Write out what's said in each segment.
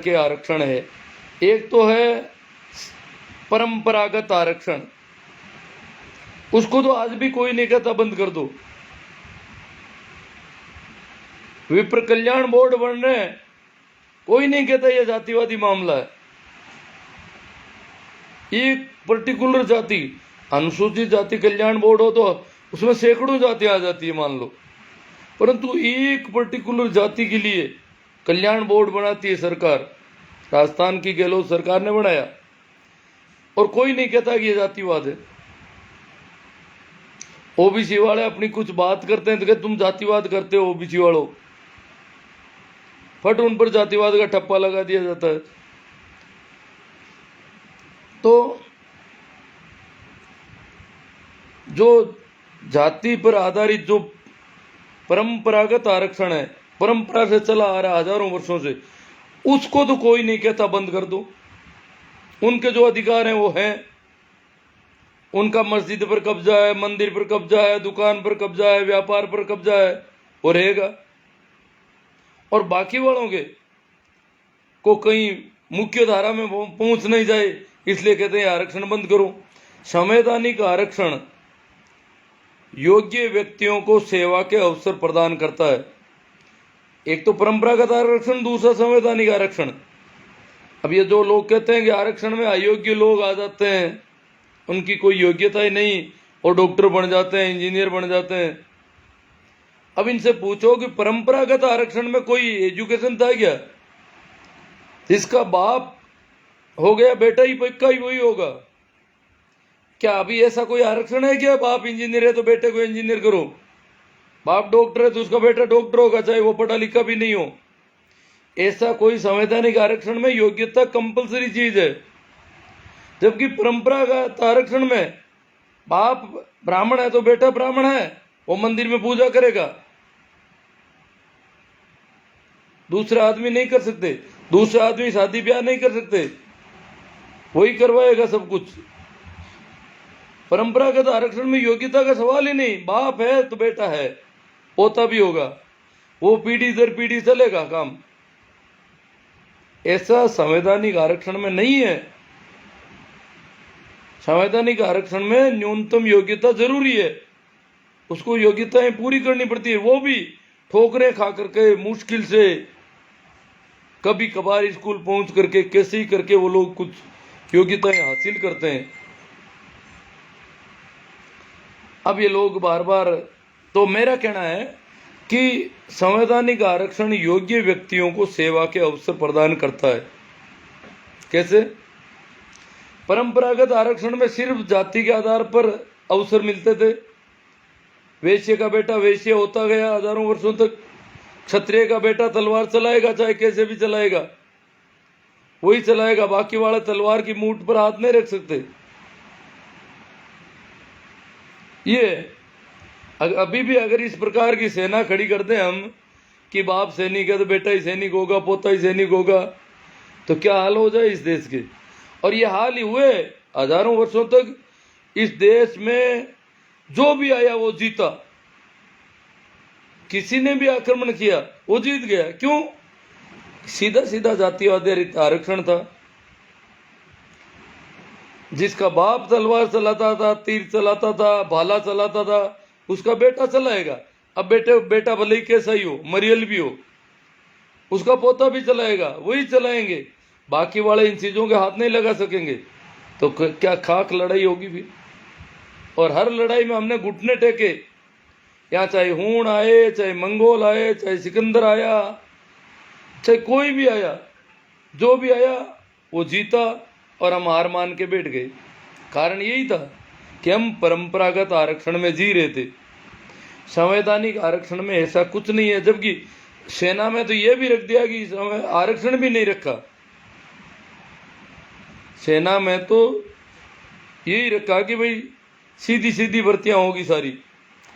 के आरक्षण है। एक तो है परंपरागत आरक्षण, उसको तो आज भी कोई नहीं कहता बंद कर दो। विप्र कल्याण बोर्ड बन रहे हैं, कोई नहीं कहता यह जातिवादी मामला है। एक पर्टिकुलर जाति, अनुसूचित जाति कल्याण बोर्ड हो तो उसमें सैकड़ों जातियां आ जाती है मान लो, परंतु एक पर्टिकुलर जाति के लिए कल्याण बोर्ड बनाती है सरकार। राजस्थान की गहलोत सरकार ने बनाया और कोई नहीं कहता कि यह जातिवाद है। ओबीसी वाले अपनी कुछ बात करते हैं तो कहते तुम जातिवाद करते हो ओबीसी वालों, फट उन पर जातिवाद का ठप्पा लगा दिया जाता है। तो जो जाति पर आधारित जो परंपरागत आरक्षण है, परंपरा से चला आ रहा हजारों वर्षों से, उसको तो कोई नहीं कहता बंद कर दो। उनके जो अधिकार हैं वो हैं, उनका मस्जिद पर कब्जा है, मंदिर पर कब्जा है, दुकान पर कब्जा है, व्यापार पर कब्जा है, वो रहेगा। और बाकी वालों के को कहीं मुख्य धारा में पहुंच नहीं जाए, इसलिए कहते हैं आरक्षण बंद करो। संवैधानिक आरक्षण योग्य व्यक्तियों को सेवा के अवसर प्रदान करता है। एक तो परंपरागत आरक्षण, दूसरा संवैधानिक आरक्षण। अब ये जो लोग कहते हैं कि आरक्षण में अयोग्य लोग आ जाते हैं, उनकी कोई योग्यता ही नहीं और डॉक्टर बन जाते हैं, इंजीनियर बन जाते हैं। अब इनसे पूछो कि परंपरागत आरक्षण में कोई एजुकेशन था क्या? जिसका बाप हो गया बेटा ही पक्का ही वही होगा क्या? अभी ऐसा कोई आरक्षण है क्या? बाप इंजीनियर है तो बेटे को इंजीनियर करो, बाप डॉक्टर है तो उसका बेटा डॉक्टर होगा, चाहे वो पढ़ा लिखा भी नहीं हो। ऐसा कोई संवैधानिक आरक्षण में योग्यता कंपलसरी चीज है, जबकि परंपरागत आरक्षण में बाप ब्राह्मण है तो बेटा ब्राह्मण है, वो मंदिर में पूजा करेगा, दूसरा आदमी नहीं कर सकते, दूसरा आदमी शादी ब्याह नहीं कर सकते, वही करवाएगा सब कुछ। परंपरागत आरक्षण में योग्यता का सवाल ही नहीं, बाप है तो बेटा है, पोता भी होगा, वो पीढ़ी दर पीढ़ी चलेगा काम। ऐसा संवैधानिक आरक्षण में नहीं है। संवैधानिक आरक्षण में न्यूनतम योग्यता जरूरी है, उसको योग्यताएं पूरी करनी पड़ती है, वो भी ठोकरें खा करके, मुश्किल से, कभी कभार स्कूल पहुंच करके, कैसे ही करके वो लोग कुछ योग्यताएं हासिल करते हैं। अब ये लोग बार बार, तो मेरा कहना है कि संवैधानिक आरक्षण योग्य व्यक्तियों को सेवा के अवसर प्रदान करता है। कैसे? परंपरागत आरक्षण में सिर्फ जाति के आधार पर अवसर मिलते थे। वैश्य का बेटा वैश्य होता गया हजारों वर्षों तक, क्षत्रिय का बेटा तलवार चलाएगा, चाहे कैसे भी चलाएगा, वही चलाएगा, बाकी वाले तलवार की मूठ पर हाथ नहीं रख सकते। ये अभी भी अगर इस प्रकार की सेना खड़ी कर दें हम कि बाप सैनिक है तो बेटा ही सैनिक होगा, पोता ही सैनिक होगा, तो क्या हाल हो जाए इस देश के। और ये हाल ही हुए हजारों वर्षों तक। इस देश में जो भी आया वो जीता, किसी ने भी आक्रमण किया वो जीत गया। क्यों? सीधा सीधा जातिवादी आरक्षण था। जिसका बाप तलवार चलाता था, तीर चलाता था, भाला चलाता था, उसका बेटा चलाएगा। अब बेटा भले ही कैसा ही हो, मरियल भी हो, उसका पोता भी चलाएगा, वही चलाएंगे, बाकी वाले इन चीजों के हाथ नहीं लगा सकेंगे। तो क्या खाक लड़ाई होगी फिर। और हर लड़ाई में हमने घुटने टेके, यहाँ चाहे हूण आए, चाहे मंगोल आए, चाहे सिकंदर आया, चाहे कोई भी आया, जो भी आया वो जीता और हम हार मान के बैठ गए। कारण यही था कि हम परंपरागत आरक्षण में जी रहे थे। संवैधानिक आरक्षण में ऐसा कुछ नहीं है। जबकि सेना में तो यह भी रख दिया कि आरक्षण भी नहीं रखा, सेना में तो यही रखा कि भाई सीधी सीधी भर्तियां होगी सारी।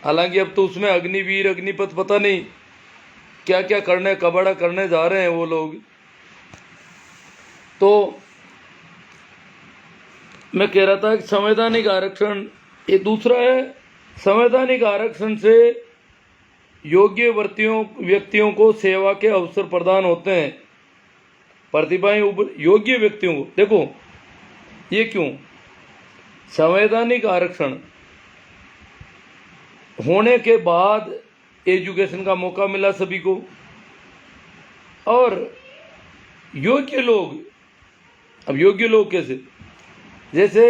हालांकि अब तो उसमें अग्निवीर, अग्निपथ, पता नहीं क्या क्या करने, कबाड़ा करने जा रहे हैं वो लोग। तो मैं कह रहा था कि संवैधानिक आरक्षण ये दूसरा है। संवैधानिक आरक्षण से योग्य व्यक्तियों को सेवा के अवसर प्रदान होते हैं। प्रतिभाएं योग्य व्यक्तियों को, देखो ये क्यों, संवैधानिक आरक्षण होने के बाद एजुकेशन का मौका मिला सभी को, और योग्य लोग, अब योग्य लोग कैसे, जैसे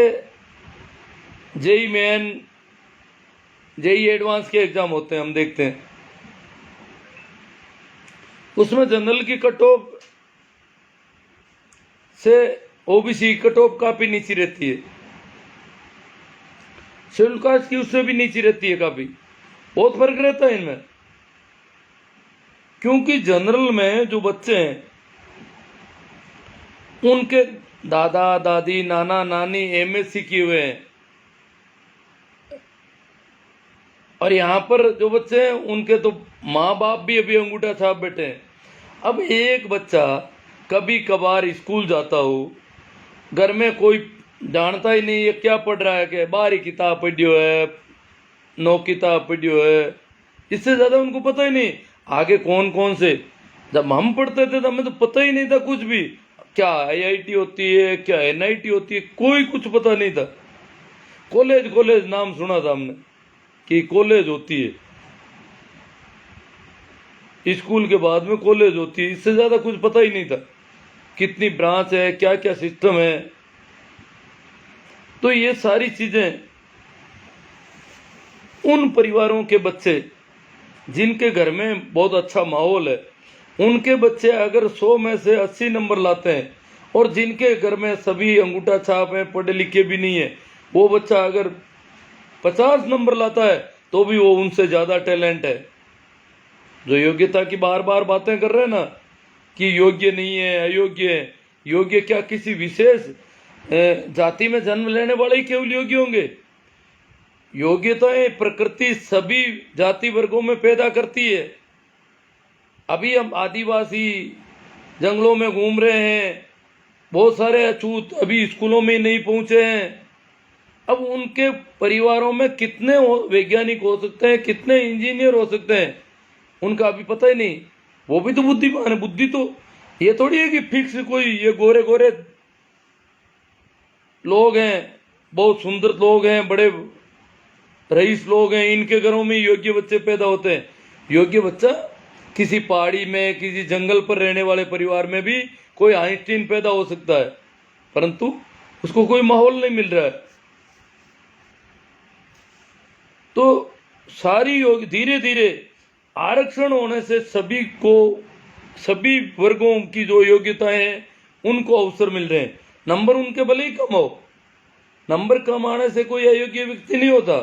जेई मेन, जेई एडवांस के एग्जाम होते हैं, हम देखते हैं उसमें जनरल की कट ऑफ से ओबीसी कट ऑफ काफी नीचे रहती है, शेड्यूल कास्ट की उससे भी नीचे रहती है, काफी बहुत फर्क रहता है इनमें। क्योंकि जनरल में जो बच्चे हैं उनके दादा दादी नाना नानी एमएससी किए हुए हैं, और यहाँ पर जो बच्चे हैं उनके तो माँ बाप भी अभी अंगूठा छाप बैठे हैं। अब एक बच्चा कभी कभार स्कूल जाता हो, घर में कोई जानता ही नहीं ये क्या पढ़ रहा है, कि बाहरी किताब पढ़ियो है, 9 किताब पढ़ियो है, इससे ज़्यादा उनको पता ही नहीं आगे कौन कौन से। जब हम पढ़ते थे तब हमें तो पता ही नहीं था कुछ भी, क्या आईआईटी होती है, क्या एनआईटी होती है, कोई कुछ पता नहीं था। कॉलेज नाम सुना था हमने कि कॉलेज होती है, स्कूल के बाद में कॉलेज होती है, इससे ज़्यादा कुछ पता ही नहीं था कितनी ब्रांच है, क्या क्या सिस्टम है। तो ये सारी चीज़ें उन परिवारों के बच्चे जिनके घर में बहुत अच्छा माहौल है, उनके बच्चे अगर 100 में से 80 नंबर लाते हैं, और जिनके घर में सभी अंगूठा छाप हैं, पढ़े लिखे भी नहीं है, वो बच्चा अगर 50 नंबर लाता है तो भी वो उनसे ज़्यादा टैलेंट है। जो योग्यता की बार बार बातें कर रहे हैं ना कि योग्य नहीं है, अयोग्य है, योग्य क्या किसी विशेष जाति में जन्म लेने वाले ही केवल योग्य होंगे? योग्यताएं प्रकृति सभी जाति वर्गों में पैदा करती है। अभी हम आदिवासी जंगलों में घूम रहे हैं, बहुत सारे अछूत अभी स्कूलों में नहीं पहुंचे हैं। अब उनके परिवारों में कितने वैज्ञानिक हो सकते हैं, कितने इंजीनियर हो सकते हैं, उनका अभी पता ही नहीं। वो भी तो बुद्धिमान है। बुद्धि तो ये थोड़ी है कि फिक्स कोई ये गोरे गोरे लोग हैं, बहुत सुंदर लोग हैं, बड़े रईस लोग हैं, इनके घरों में योग्य बच्चे पैदा होते हैं। योग्य बच्चा किसी पहाड़ी में, किसी जंगल पर रहने वाले परिवार में भी कोई आइंस्टीन पैदा हो सकता है, परंतु उसको कोई माहौल नहीं मिल रहा है। तो सारी योग धीरे धीरे आरक्षण होने से सभी को, सभी वर्गों की जो योग्यताएं हैं उनको अवसर मिल रहे हैं। नंबर उनके भले ही कम हो, नंबर कम आने से कोई अयोग्य व्यक्ति नहीं होता,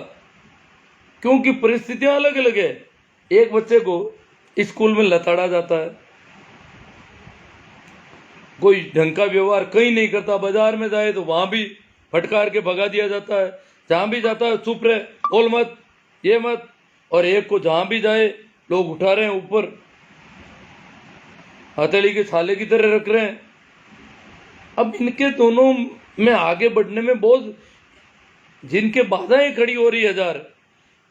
क्योंकि परिस्थितियां अलग अलग है। एक बच्चे को स्कूल में लताड़ा जाता है, कोई ढंग का व्यवहार कहीं नहीं करता, बाजार में जाए तो वहां भी फटकार के भगा दिया जाता है, जहां भी जाता है चुप रहे, बोल मत, ये मत। और एक को जहां भी जाए लोग उठा रहे हैं ऊपर, हथेली के छाले की तरह रख रहे हैं। अब इनके दोनों में आगे बढ़ने में बहुत, जिनके बाधाएं खड़ी हो रही है हजार,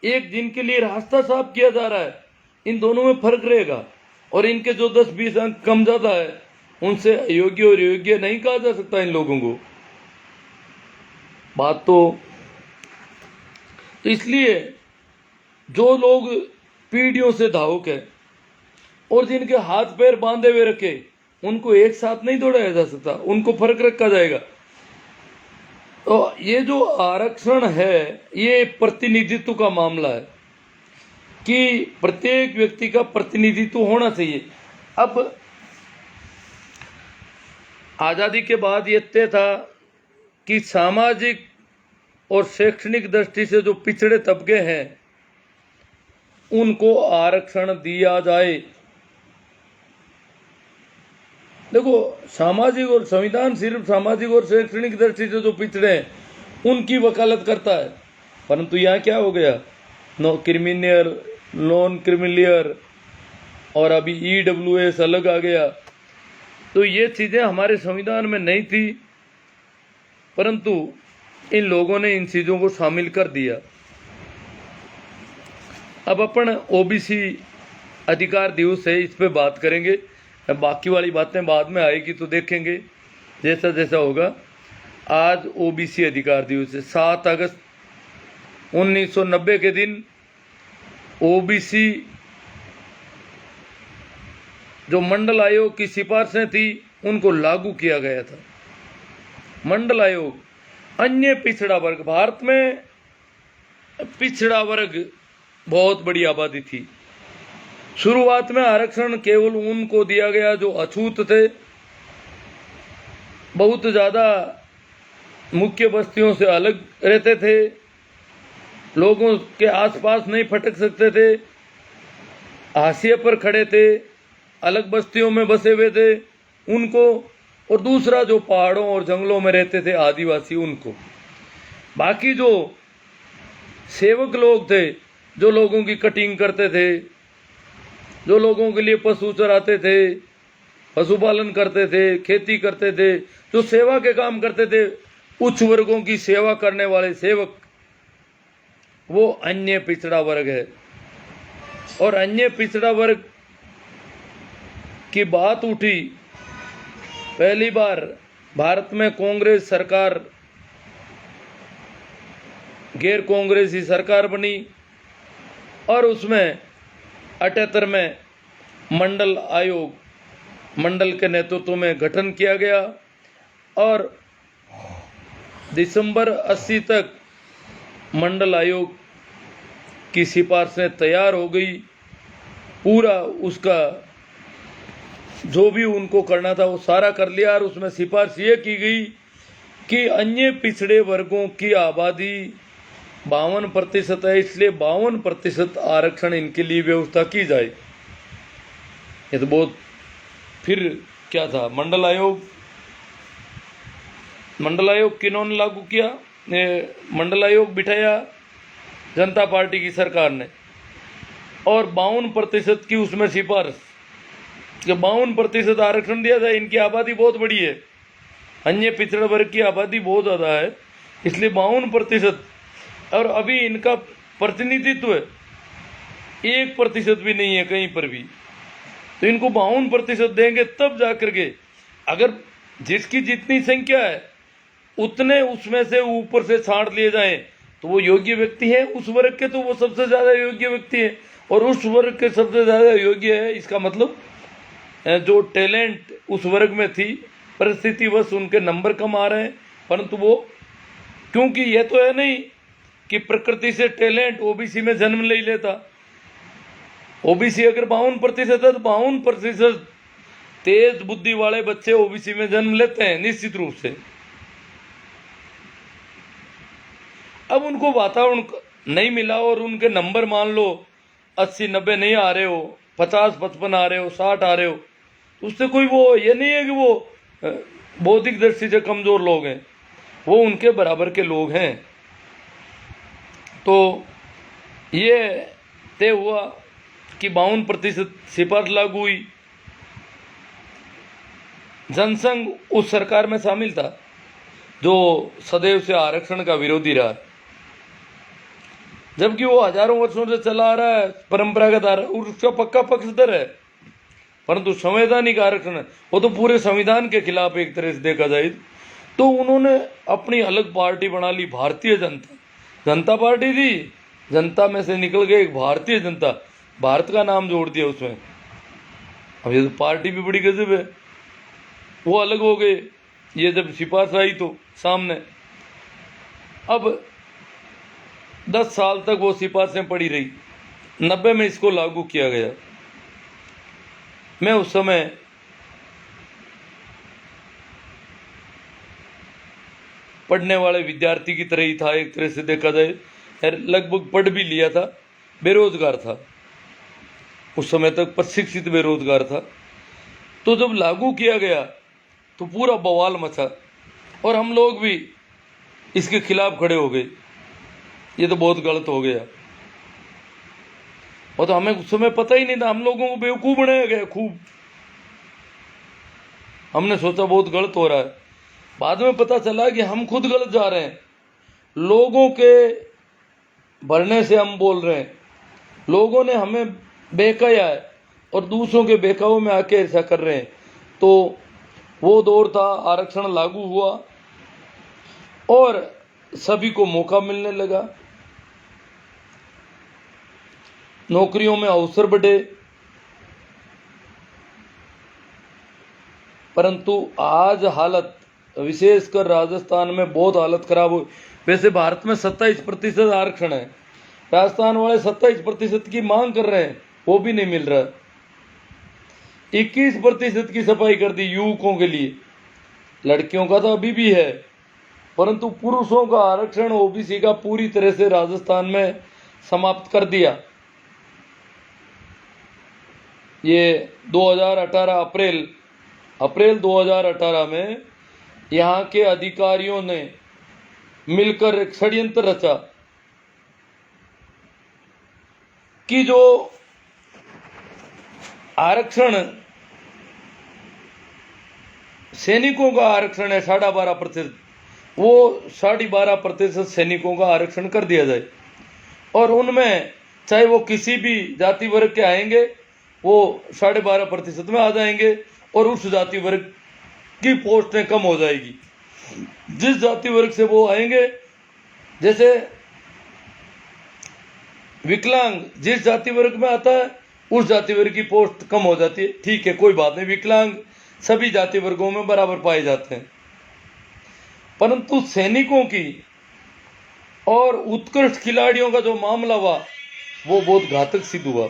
एक जिनके लिए रास्ता साफ किया जा रहा है, इन दोनों में फर्क रहेगा। और इनके जो 10-20 अंक कम ज्यादा है, उनसे अयोग्य और योग्य नहीं कहा जा सकता इन लोगों को। बात तो इसलिए जो लोग पीढ़ियों से धावक है और जिनके हाथ पैर बांधे हुए रखे, उनको एक साथ नहीं दौड़ाया जा सकता, उनको फर्क रखा जाएगा। तो ये जो आरक्षण है ये प्रतिनिधित्व का मामला है कि प्रत्येक व्यक्ति का प्रतिनिधित्व होना चाहिए। अब आज़ादी के बाद ये तय था कि सामाजिक और शैक्षणिक दृष्टि से जो पिछड़े तबके हैं उनको आरक्षण दिया जाए। देखो, सामाजिक और संविधान सिर्फ सामाजिक और शैक्षणिक दृष्टि से जो पिछड़े हैं उनकी वकालत करता है, परंतु यहाँ क्या हो गया, क्रिमिनल, नॉन क्रिमिनल और अभी ईडब्ल्यूएस अलग आ गया। तो ये चीज़ें हमारे संविधान में नहीं थी, परंतु इन लोगों ने इन चीज़ों को शामिल कर दिया। अब अपन ओबीसी अधिकार दिवस है, इस पे बात करेंगे। बाकी वाली बातें बाद में आएगी तो देखेंगे जैसा जैसा होगा। आज ओबीसी अधिकार दिवस है, 7 अगस्त 1990 के दिन ओबीसी जो मंडल आयोग की सिफारिशें थी उनको लागू किया गया था। मंडल आयोग, अन्य पिछड़ा वर्ग, भारत में पिछड़ा वर्ग बहुत बड़ी आबादी थी। शुरुआत में आरक्षण केवल उनको दिया गया जो अछूत थे, बहुत ज्यादा मुख्य बस्तियों से अलग रहते थे, लोगों के आसपास नहीं फटक सकते थे, हाशिए पर खड़े थे, अलग बस्तियों में बसे हुए थे उनको, और दूसरा जो पहाड़ों और जंगलों में रहते थे आदिवासी उनको। बाकी जो सेवक लोग थे, जो लोगों की कटिंग करते थे, जो लोगों के लिए पशु चराते थे, पशुपालन करते थे, खेती करते थे, जो सेवा के काम करते थे, उच्च वर्गों की सेवा करने वाले सेवक, वो अन्य पिछड़ा वर्ग है। और अन्य पिछड़ा वर्ग की बात उठी पहली बार भारत में कांग्रेस सरकार, गैर कांग्रेसी सरकार बनी और उसमें 78 में मंडल आयोग, मंडल के नेतृत्व में गठन किया गया और दिसंबर 80 तक मंडल आयोग की सिफारिशें तैयार हो गई। पूरा उसका जो भी उनको करना था वो सारा कर लिया और उसमें सिफारिश ये की गई कि अन्य पिछड़े वर्गों की आबादी 52% है, इसलिए 52% आरक्षण इनके लिए व्यवस्था की जाए। ये तो बहुत, फिर क्या था, मंडल आयोग किन्होंने लागू किया? मंडल आयोग बिठाया जनता पार्टी की सरकार ने और 52% की उसमें सिफारिश, 52% आरक्षण दिया जाए। इनकी आबादी बहुत बड़ी है, अन्य पिछड़ा वर्ग की आबादी बहुत ज़्यादा है, इसलिए 52%। और अभी इनका प्रतिनिधित्व 1% भी नहीं है कहीं पर भी, तो इनको 52% देंगे तब जाकर के, अगर जिसकी जितनी संख्या है उतने उसमें से ऊपर से छांट लिए जाएं तो वो योग्य व्यक्ति है उस वर्ग के, तो वो सबसे ज़्यादा योग्य व्यक्ति है और उस वर्ग के सबसे ज़्यादा योग्य है। इसका मतलब जो टैलेंट उस वर्ग में थी, परिस्थितिवश उनके नंबर कम आ रहे हैं, परंतु वो, क्योंकि ये तो है नहीं कि प्रकृति से टैलेंट ओबीसी में जन्म ले लेता। ओबीसी अगर 52% है तो 52% तेज बुद्धि वाले बच्चे ओबीसी में जन्म लेते हैं निश्चित रूप से। अब उनको वातावरण नहीं मिला और उनके नंबर मान लो 80-90 नहीं आ रहे हो, 50-55 आ रहे हो, 60 आ रहे हो, तो उससे कोई वो ये नहीं है कि वो बौद्धिक दृष्टि से कमजोर लोग हैं, वो उनके बराबर के लोग हैं। तो ये तय हुआ कि 52% सिफारिश लागू हुई। जनसंघ उस सरकार में शामिल था जो सदैव से आरक्षण का विरोधी रहा, जबकि वो हजारों वर्षों से चला आ रहा है, परंपरागत आ रहा है, उसका पक्का पक्षधर है। परंतु संवैधानिक आरक्षण है, वो तो पूरे संविधान के खिलाफ एक तरह से देखा जाए तो उन्होंने अपनी अलग पार्टी बना ली, भारतीय जनता पार्टी थी, जनता में से निकल गए एक भारतीय जनता, भारत का नाम जोड़ दिया उसमें। अब ये तो पार्टी भी बड़ी गजब है, वो अलग हो गए। ये जब सिफारिश आई तो सामने, अब 10 साल तक वो सिफारिशें पड़ी रही, 90 में इसको लागू किया गया। मैं उस समय पढ़ने वाले विद्यार्थी की तरह ही था, एक तरह से देखा जाए, लगभग पढ़ भी लिया था, बेरोजगार था उस समय तक, प्रशिक्षित बेरोजगार था। तो जब लागू किया गया तो पूरा बवाल मचा और हम लोग भी इसके खिलाफ खड़े हो गए, ये तो बहुत गलत हो गया। और तो हमें उस समय पता ही नहीं था, हम लोगों को बेवकूफ बनाया गया खूब, हमने सोचा बहुत गलत हो रहा है। बाद में पता चला कि हम खुद गलत जा रहे हैं, लोगों के भरने से हम बोल रहे हैं, लोगों ने हमें बहकाया है, और दूसरों के बहकावे में आके ऐसा कर रहे हैं। तो वो दौर था, आरक्षण लागू हुआ और सभी को मौका मिलने लगा, नौकरियों में अवसर बढ़े। परंतु आज हालत, विशेषकर राजस्थान में बहुत हालत खराब हुई। वैसे भारत में 27% आरक्षण है, राजस्थान वाले 27% की मांग कर रहे हैं, वो भी नहीं मिल रहा। 21% की सफाई कर दी युवकों के लिए, लड़कियों का तो अभी भी है, परंतु पुरुषों का आरक्षण ओबीसी का पूरी तरह से राजस्थान में समाप्त कर दिया। ये 2018 अप्रैल 2018 में यहाँ के अधिकारियों ने मिलकर एक षड्यंत्र रचा कि जो आरक्षण सैनिकों का आरक्षण है 12.5%, वो 12.5% सैनिकों का आरक्षण कर दिया जाए और उनमें चाहे वो किसी भी जाति वर्ग के आएंगे वो 12.5% में आ जाएंगे और उस जाति वर्ग की पोस्टें कम हो जाएगी। जिस जाति वर्ग से वो आएंगे, जैसे विकलांग जिस जाति वर्ग में आता है उस जाति वर्ग की पोस्ट कम हो जाती है, ठीक है, कोई बात नहीं, विकलांग सभी जाति वर्गों में बराबर पाए जाते हैं। परंतु सैनिकों की और उत्कृष्ट खिलाड़ियों का जो मामला हुआ वो बहुत घातक सिद्ध हुआ।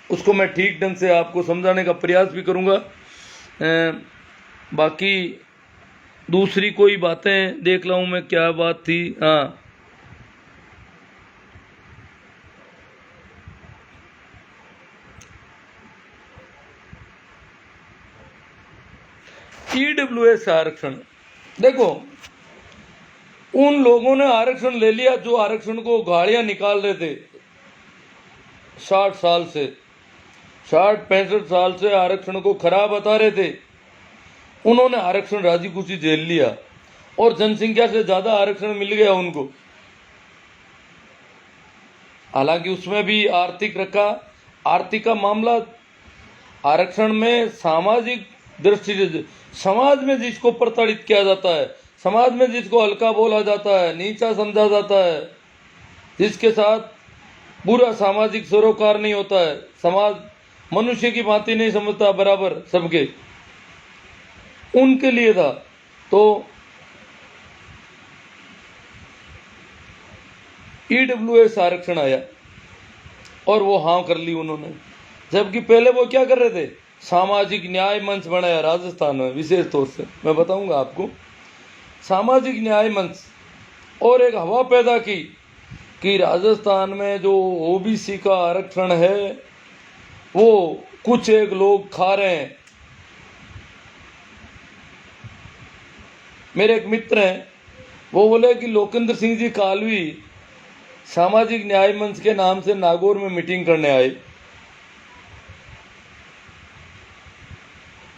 उसको मैं ठीक ढंग से आपको समझाने का प्रयास भी करूंगा। बाकी दूसरी कोई बातें देख लाऊं मैं, क्या बात थी। हाँ, ईडब्ल्यूएस आरक्षण, देखो उन लोगों ने आरक्षण ले लिया जो आरक्षण को गालियां निकाल रहे थे 60-65 साल से आरक्षण को खराब बता रहे थे। उन्होंने आरक्षण राजी खुशी झेल लिया और जनसंख्या से ज्यादा आरक्षण मिल गया उनको। हालांकि उसमें भी आर्थिक रखा, आर्थिक का मामला आरक्षण में सामाजिक दृष्टि से, समाज में जिसको प्रताड़ित किया जाता है, समाज में जिसको हल्का बोला जाता है, नीचा समझा जाता है, जिसके साथ बुरा सामाजिक सरोकार नहीं होता है, समाज मनुष्य की भांति नहीं समझता बराबर सबके, उनके लिए था। तो ईडब्ल्यूएस आरक्षण आया और वो हाँ कर ली उन्होंने। जबकि पहले वो क्या कर रहे थे, सामाजिक न्याय मंच बनाया राजस्थान में, विशेष तौर से मैं बताऊंगा आपको, सामाजिक न्याय मंच, और एक हवा पैदा की कि राजस्थान में जो ओबीसी का आरक्षण है वो कुछ एक लोग खा रहे हैं। मेरे एक मित्र हैं, वो बोले कि लोकेंद्र सिंह जी कालवी सामाजिक न्याय मंच के नाम से नागौर में मीटिंग करने आए।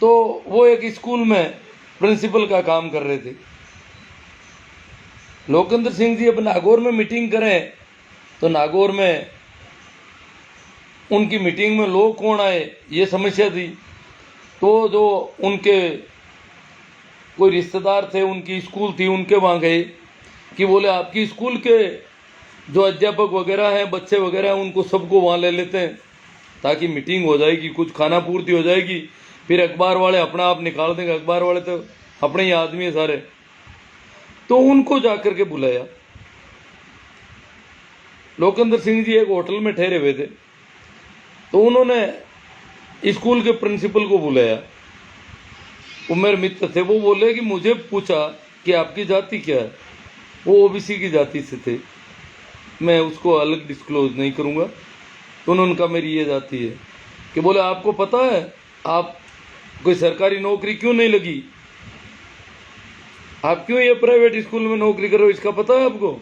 तो वो एक स्कूल में प्रिंसिपल का काम कर रहे थे। लोकेंद्र सिंह जी अब नागौर में मीटिंग करें तो नागौर में उनकी मीटिंग में लोग कौन आए, ये समस्या थी। तो जो उनके कोई रिश्तेदार थे, उनकी स्कूल थी, उनके वहाँ गए कि बोले आपकी स्कूल के जो अध्यापक वगैरह हैं, बच्चे वगैरह हैं, उनको सबको वहाँ ले लेते हैं ताकि मीटिंग हो जाएगी, कुछ खाना पूर्ति हो जाएगी, फिर अखबार वाले अपना आप निकाल देंगे, अखबार वाले तो अपने ही आदमी है सारे। तो उनको जाकर के बुलाया। लोकेंद्र सिंह जी एक होटल में ठहरे हुए थे, तो उन्होंने स्कूल के प्रिंसिपल को बुलाया। वो मेरे मित्र थे, वो बोले कि मुझे पूछा कि आपकी जाति क्या है। वो ओबीसी की जाति से थे, मैं उसको अलग डिस्क्लोज नहीं करूँगा। तो उन्होंने कहा मेरी ये जाति है। कि बोले आपको पता है आप कोई सरकारी नौकरी क्यों नहीं लगी, आप क्यों ये प्राइवेट स्कूल में नौकरी कर रहे हो, इसका पता है आपको?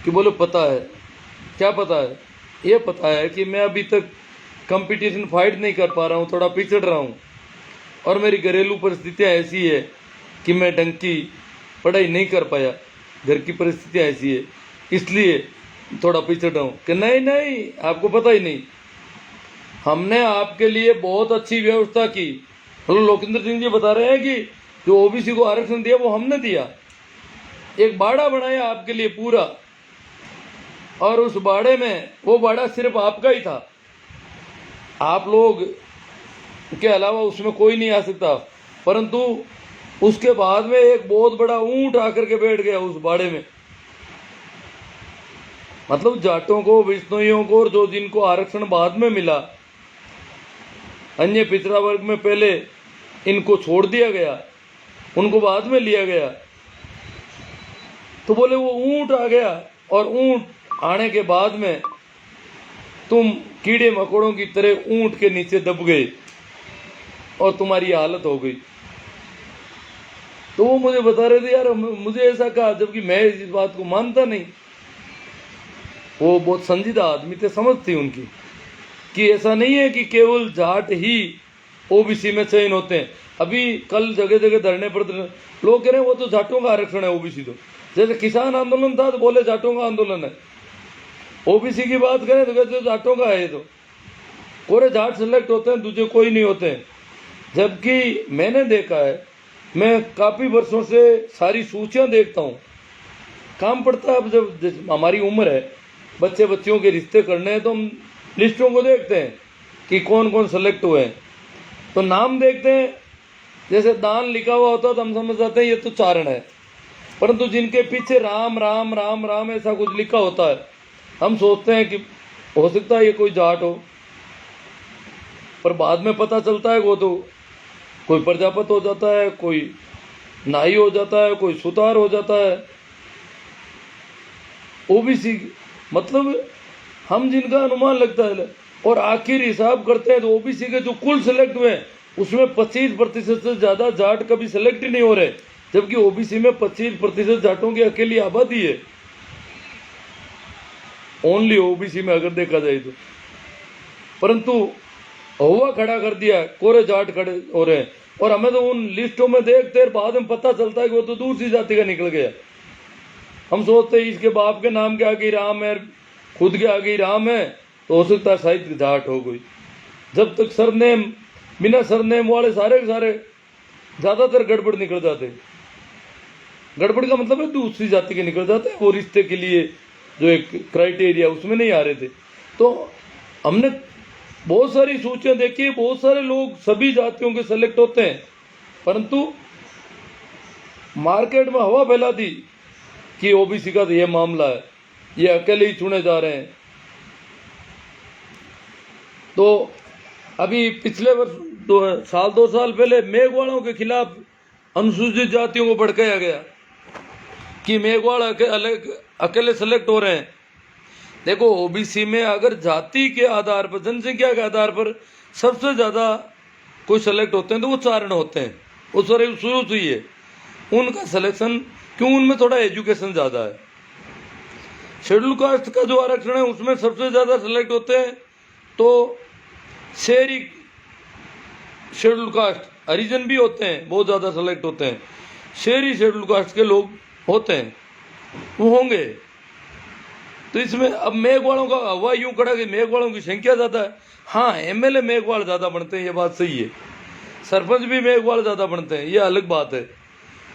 कि बोले पता है। क्या पता है? ये पता है कि मैं अभी तक कंपटीशन फाइट नहीं कर पा रहा हूँ, थोड़ा पिछड़ रहा हूँ, और मेरी घरेलू परिस्थितियाँ ऐसी है कि मैं ढंग की पढ़ाई नहीं कर पाया, घर की परिस्थितियाँ ऐसी है, इसलिए थोड़ा पिछड़ रहा हूँ। कि नहीं नहीं, आपको पता ही नहीं, हमने आपके लिए बहुत अच्छी व्यवस्था की। मतलब लोकेंद्र सिंह जी बता रहे हैं कि जो ओबीसी को आरक्षण दिया वो हमने दिया। एक बाड़ा बनाया आपके लिए पूरा, और उस बाड़े में वो बाड़ा सिर्फ आपका ही था, आप लोग के अलावा उसमें कोई नहीं आ सकता। परंतु उसके बाद में एक बहुत बड़ा ऊंट आकर के बैठ गया उस बाड़े में। मतलब जाटों को, विष्णुइयों को, और जो जिनको आरक्षण बाद में मिला, अन्य पिछड़ा वर्ग में पहले इनको छोड़ दिया गया, उनको बाद में लिया गया। तो बोले वो ऊंट आ गया, और ऊंट आने के बाद में तुम कीड़े मकोड़ों की तरह ऊंट के नीचे दब गए और तुम्हारी हालत हो गई। तो वो मुझे बता रहे थे, यार मुझे ऐसा कहा, जबकि मैं इस बात को मानता नहीं। वो बहुत संजीदा आदमी थे, समझ थी उनकी कि ऐसा नहीं है कि केवल जाट ही ओबीसी में चयन होते हैं। अभी कल जगह जगह धरने पर लोग कह रहे हैं वो तो जाटों का आरक्षण है ओबीसी। तो जैसे किसान आंदोलन था तो बोले जाटों का आंदोलन है, ओबीसी की बात करें तो कहते जाटों का है। तो कोरे जाट सेलेक्ट होते हैं, दूसरे कोई नहीं होते हैं। जबकि मैंने देखा है, मैं काफ़ी वर्षों से सारी सूचियां देखता हूँ, काम पड़ता है। अब जब हमारी उम्र है, बच्चे बच्चियों के रिश्ते करने हैं, तो हम लिस्टों को देखते हैं कि कौन कौन सेलेक्ट हुए हैं। तो नाम देखते हैं, जैसे दान लिखा हुआ होता है तो हम समझ जाते हैं ये तो चारण है। परंतु जिनके पीछे राम राम राम राम ऐसा कुछ लिखा होता है, हम सोचते हैं कि हो सकता है ये कोई जाट हो। पर बाद में पता चलता है वो तो कोई प्रजापत हो जाता है, कोई नाई हो जाता है, कोई सुतार हो जाता है। ओबीसी मतलब हम जिनका अनुमान लगता है और आखिर हिसाब करते हैं तो ओबीसी के जो कुल सेलेक्ट हुए उसमें 25% से ज़्यादा जाट कभी सेलेक्ट ही नहीं हो रहे, जबकि ओबीसी में 25% जाटों की अकेली आबादी है ओनली ओबीसी में अगर देखा जाए तो। परंतु हुआ खड़ा कर दिया, कोरे जाट खड़े हो रहे हैं, और हमें तो उन लिस्टों में देखते बाद में पता चलता है कि वो तो दूसरी जाति का निकल गया। हम सोचते हैं इसके बाप के नाम के आगे राम है, खुद के आगे राम है, तो हो सकता है शायद जाट हो गई। जब तक सरनेम, बिना सरनेम वाले सारे के सारे ज़्यादातर गड़बड़ निकल जाते। गड़बड़ का मतलब है दूसरी जाति के निकल जाते हैं, वो रिश्ते के लिए जो एक क्राइटेरिया उसमें नहीं आ रहे थे। तो हमने बहुत सारी सूचियां देखी, बहुत सारे लोग सभी जातियों के सेलेक्ट होते हैं, परंतु मार्केट में हवा फैला दी कि ओबीसी का तो ये मामला है, ये अकेले ही चुने जा रहे हैं। तो अभी पिछले वर्ष 2 साल पहले मेघवालों के खिलाफ अनुसूचित जातियों को भड़काया गया कि मेघवाल अकेले सेलेक्ट हो रहे हैं। देखो ओबीसी में अगर जाति के आधार पर, जनसंख्या के आधार पर सबसे ज़्यादा कोई सेलेक्ट होते हैं तो वो चारण होते हैं, वो शुरू से ही है उनका सिलेक्शन। क्यों? उनमें थोड़ा एजुकेशन ज़्यादा है। शेड्यूल कास्ट का जो आरक्षण है उसमें सबसे ज़्यादा सेलेक्ट होते हैं तो शहरी शेड्यूल कास्ट, हरिजन भी होते हैं, बहुत ज़्यादा सेलेक्ट होते हैं। शहरी शेड्यूल कास्ट के लोग होते हैं, वो होंगे। तो इसमें अब मेघवालों का हवा यूं खड़ा कि मेघवालों की संख्या ज़्यादा है। हाँ, एमएलए मेघवाल ज़्यादा बनते हैं, ये बात सही है। सरपंच भी मेघवाल ज़्यादा बनते हैं, ये अलग बात है।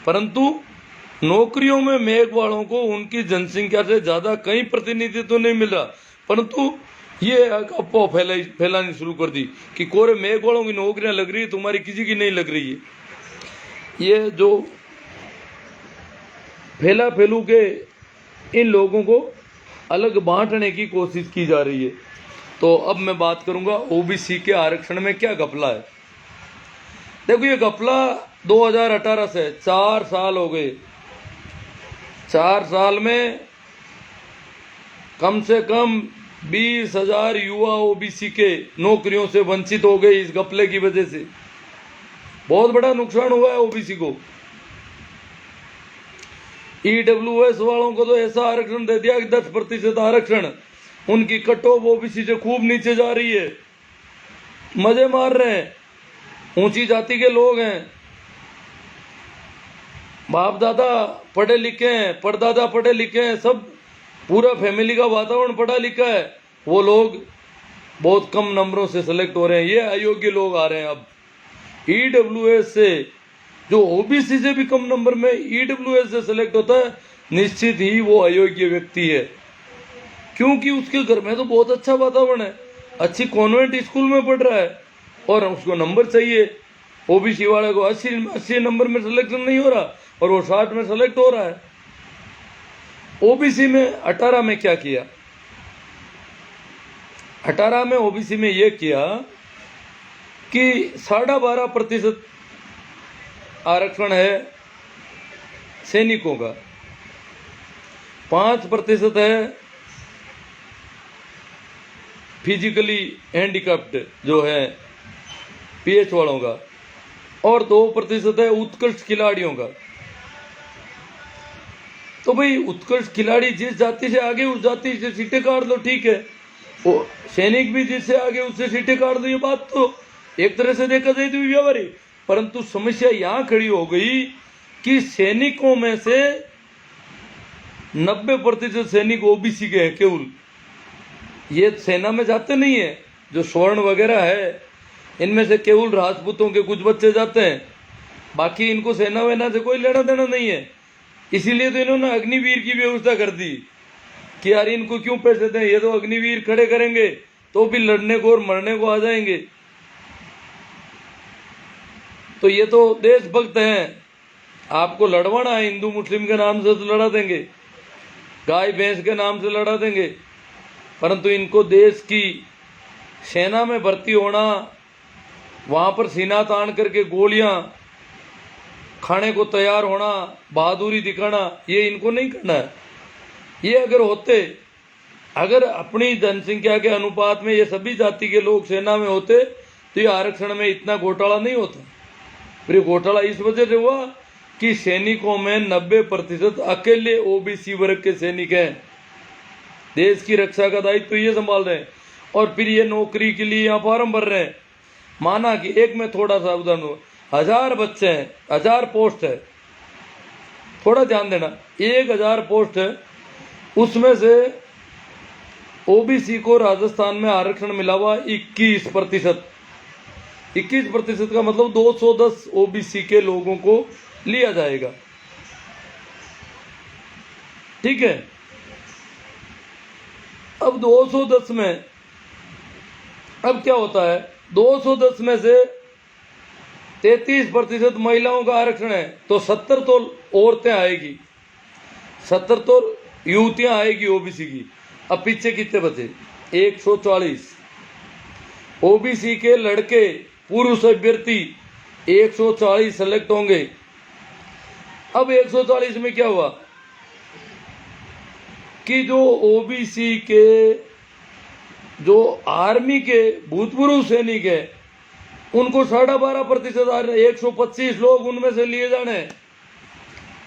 परंतु नौकरियों में मेघवालों को उनकी जनसंख्या से ज़्यादा कहीं प्रतिनिधित्व नहीं मिल रहा। परंतु ये अफवाह फैलानी शुरू कर दी कि कोरे मेघवालों की नौकरियां लग रही है, तुम्हारी किसी की नहीं लग रही है। ये जो फैला फैलू के इन लोगों को अलग बांटने की कोशिश की जा रही है। तो अब मैं बात करूंगा ओबीसी के आरक्षण में क्या घपला है। देखो ये घपला 2018 से 4 साल हो गए। 4 साल में कम से कम 20,000 युवा ओबीसी के नौकरियों से वंचित हो गए इस घपले की वजह से। बहुत बड़ा नुकसान हुआ है ओबीसी को। ईडब्ल्यूएस वालों को तो ऐसा आरक्षण दे दिया कि 10% आरक्षण, उनकी कट ऑफ ओबीसी से खूब नीचे जा रही है, मजे मार रहे हैं। ऊंची जाति के लोग हैं, बाप दादा पढ़े लिखे हैं, परदादा पढ़े लिखे हैं, सब पूरा फैमिली का वातावरण पढ़ा लिखा है। वो लोग बहुत कम नंबरों से सेलेक्ट हो रहे हैं, ये अयोग्य लोग आ रहे हैं। अब ईडब्ल्यूएस से जो ओबीसी से भी कम नंबर में ईडब्ल्यूएस से सेलेक्ट होता है, निश्चित ही वो अयोग्य व्यक्ति है, क्योंकि उसके घर में तो बहुत अच्छा वातावरण है, अच्छी कॉन्वेंट स्कूल में पढ़ रहा है और उसको नंबर चाहिए। ओबीसी वाले को 80 नंबर में सिलेक्शन नहीं हो रहा और वो 60 में सेलेक्ट हो रहा है। ओबीसी में 18 में क्या किया, 18 में ओबीसी में ये किया कि 12.5% आरक्षण है सैनिकों का, 5% है फिजिकली हैंडीकैप्ड जो है पीएच वालों का, और 2% है उत्कृष्ट खिलाड़ियों का। तो भाई उत्कृष्ट खिलाड़ी जिस जाति से आगे उस जाति से सीटें काट दो, ठीक है, वो सैनिक भी जिससे आगे उससे सीटें काट दो, ये बात तो एक तरह से देखा जाए तो व्यावहारिक। परंतु समस्या यहां खड़ी हो गई कि सैनिकों में से 90% सैनिक ओबीसी के हैं केवल, ये सेना में जाते नहीं है। जो स्वर्ण वगैरह है इनमें से केवल राजपूतों के कुछ बच्चे जाते हैं, बाकी इनको सेना वेना से कोई लेना देना नहीं है। इसीलिए तो इन्होंने अग्निवीर की व्यवस्था कर दी कि यार इनको क्यों पैसे दें, ये तो अग्निवीर खड़े करेंगे तो भी लड़ने को और मरने को आ जाएंगे। तो ये तो देशभक्त हैं, आपको लड़वाना है हिंदू मुस्लिम के नाम से तो लड़ा देंगे, गाय भैंस के नाम से लड़ा देंगे, परंतु इनको देश की सेना में भर्ती होना, वहां पर सीना तान करके गोलियां खाने को तैयार होना, बहादुरी दिखाना, ये इनको नहीं करना है। ये अगर होते, अगर अपनी जनसंख्या के अनुपात में ये सभी जाति के लोग सेना में होते तो ये आरक्षण में इतना घोटाला नहीं होता। फिर घोटाला इस वजह से हुआ कि सैनिकों में 90% अकेले ओबीसी वर्ग के सैनिक हैं, देश की रक्षा का दायित्व ये संभाल रहे हैं, और फिर ये नौकरी के लिए यहाँ फॉर्म भर रहे हैं। माना कि एक में थोड़ा सा उदाहरण हो, 1000 बच्चे हैं, 1000 पोस्ट है, थोड़ा ध्यान देना, 1000 पोस्ट है, उसमें से ओबीसी को राजस्थान में आरक्षण मिला हुआ 21%। 21% का मतलब 210 ओबीसी के लोगों को लिया जाएगा, ठीक है। अब 210 में अब क्या होता है, 210 में से 33% महिलाओं का आरक्षण है, तो 70 तो औरतें आएगी, 70 तो युवतियां आएगी ओबीसी की। अब पीछे कितने बचे, 140 ओबीसी के लड़के पुरुष अभ्यर्थी 140 सेलेक्ट होंगे। अब 140 में क्या हुआ कि जो ओबीसी के जो आर्मी के भूतपूर्व सैनिक है उनको 12.5% 125 लोग उनमें से लिए जाने,